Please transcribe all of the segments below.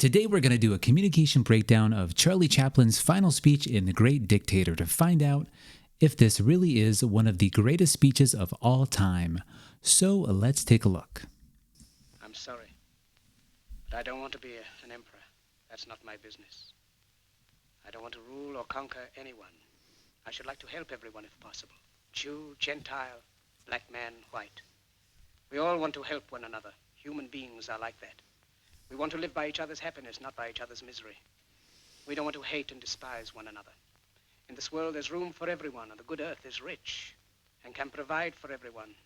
Today we're going to do a communication breakdown of Charlie Chaplin's final speech in The Great Dictator to find out if this really is one of the greatest speeches of all time. So let's take a look. I'm sorry, but I don't want to be an emperor. That's not my business. I don't want to rule or conquer anyone. I should like to help everyone if possible. Jew, Gentile, black man, white. We all want to help one another. Human beings are like that. We want to live by each other's happiness, not by each other's misery. We don't want to hate and despise one another. In this world, there's room for everyone, and the good earth is rich and can provide for everyone.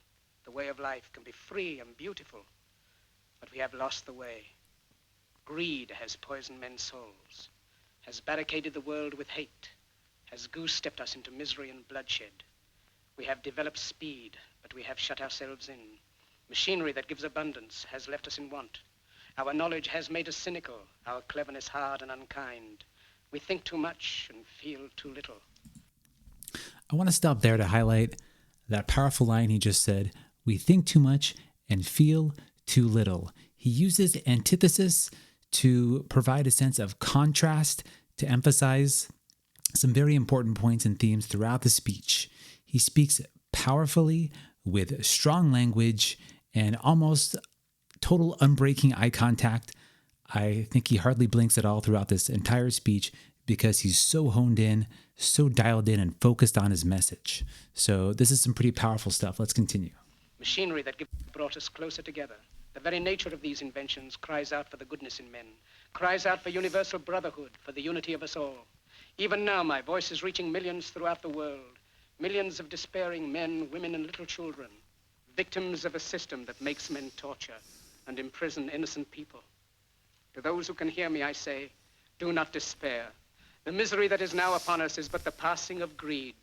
The way of life can be free and beautiful, but we have lost the way. Greed has poisoned men's souls, has barricaded the world with hate, has goose-stepped us into misery and bloodshed. We have developed speed, but we have shut ourselves in. Machinery that gives abundance has left us in want. Our knowledge has made us cynical, our cleverness hard and unkind. We think too much and feel too little. I want to stop there to highlight that powerful line he just said, we think too much and feel too little. He uses antithesis to provide a sense of contrast, to emphasize some very important points and themes throughout the speech. He speaks powerfully with strong language and almost total unbreaking eye contact. I think he hardly blinks at all throughout this entire speech because he's so honed in, so dialed in and focused on his message. So this is some pretty powerful stuff. Let's continue. Machinery that brought us closer together. The very nature of these inventions cries out for the goodness in men, cries out for universal brotherhood, for the unity of us all. Even now, my voice is reaching millions throughout the world, millions of despairing men, women, and little children, victims of a system that makes men torture and imprison innocent people. To those who can hear me, I say, do not despair. The misery that is now upon us is but the passing of greed,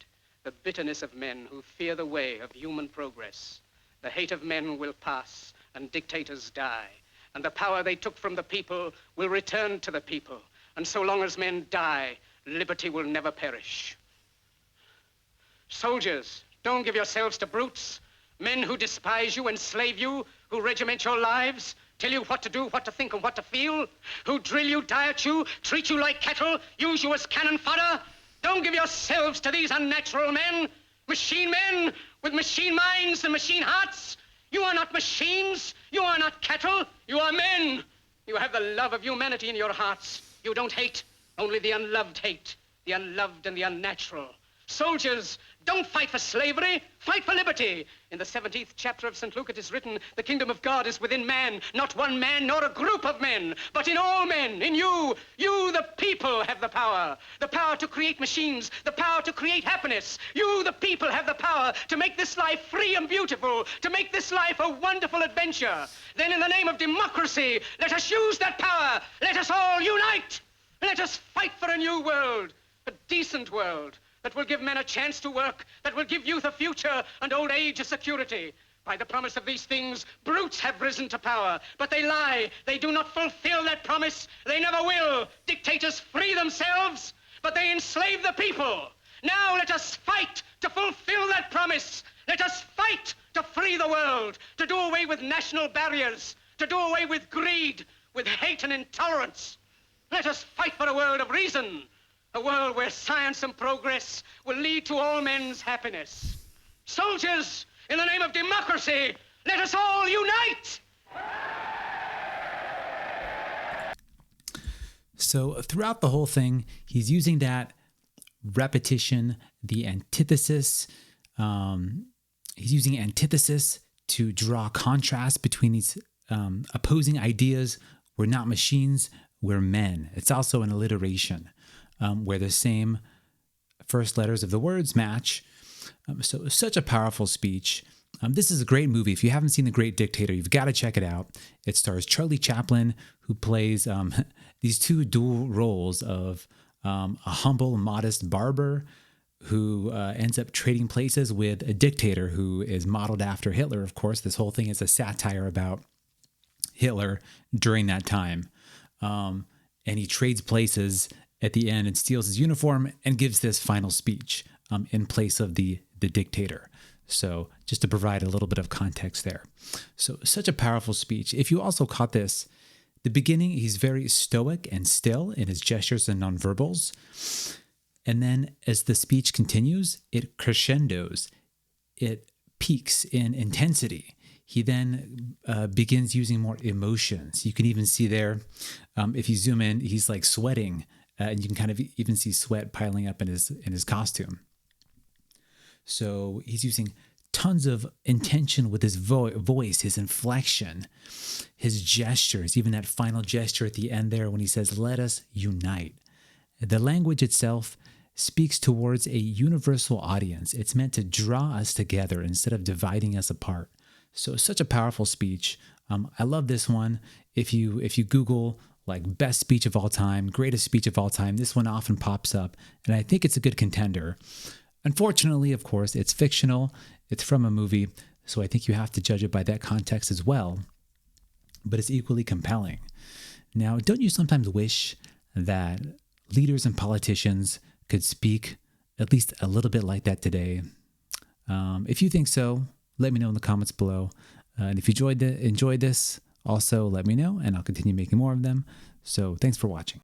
the bitterness of men who fear the way of human progress. The hate of men will pass, and dictators die, and the power they took from the people will return to the people. And so long as men die, liberty will never perish. Soldiers, don't give yourselves to brutes, men who despise you, enslave you, who regiment your lives, tell you what to do, what to think, and what to feel, who drill you, diet you, treat you like cattle, use you as cannon fodder. Don't give yourselves to these unnatural men with machine minds and machine hearts. You are not machines. You are not cattle. You are men. You have the love of humanity in your hearts. You don't hate, only the unloved hate, the unloved and the unnatural. Soldiers, don't fight for slavery, fight for liberty. In the 17th chapter of St. Luke it is written, the kingdom of God is within man, not one man nor a group of men, but in all men, in you. You, the people, have the power to create machines, the power to create happiness. You, the people, have the power to make this life free and beautiful, to make this life a wonderful adventure. Then in the name of democracy, let us use that power. Let us all unite. Let us fight for a new world, a decent world, that will give men a chance to work, that will give youth a future and old age a security. By the promise of these things, brutes have risen to power, but they lie. They do not fulfill that promise. They never will. Dictators free themselves, but they enslave the people. Now let us fight to fulfill that promise. Let us fight to free the world, to do away with national barriers, to do away with greed, with hate and intolerance. Let us fight for a world of reason, a world where science and progress will lead to all men's happiness. Soldiers, in the name of democracy, let us all unite! So throughout the whole thing, he's using that repetition, the antithesis. He's using antithesis to draw contrast between these opposing ideas. We're not machines, we're men. It's also an alliteration. Where the same first letters of the words match. So such a powerful speech. This is a great movie. If you haven't seen The Great Dictator, you've got to check it out. It stars Charlie Chaplin, who plays these two dual roles of a humble, modest barber who ends up trading places with a dictator who is modeled after Hitler. Of course, this whole thing is a satire about Hitler during that time. And he trades places at the end and steals his uniform and gives this final speech in place of the dictator. So just to provide a little bit of context there. So such a powerful speech. If you also caught this, The beginning, he's very stoic and still in his gestures and nonverbals. And then as the speech continues, it crescendos, it peaks in intensity. He then begins using more emotions. You can even see there, if you zoom in, he's like sweating, and you can kind of even see sweat piling up in his costume. So he's using tons of intention with his voice, his inflection, his gestures, even that final gesture at the end there when he says, "Let us unite." The language itself speaks towards a universal audience. It's meant to draw us together instead of dividing us apart. So such a powerful speech. I love this one. If you Google like best speech of all time, greatest speech of all time, this one often pops up, and I think it's a good contender. Unfortunately, of course, it's fictional. It's from a movie, so I think you have to judge it by that context as well. But it's equally compelling. Now, don't you sometimes wish that leaders and politicians could speak at least a little bit like that today? If you think so, let me know in the comments below. And if you enjoyed this, also let me know, and I'll continue making more of them. So thanks for watching.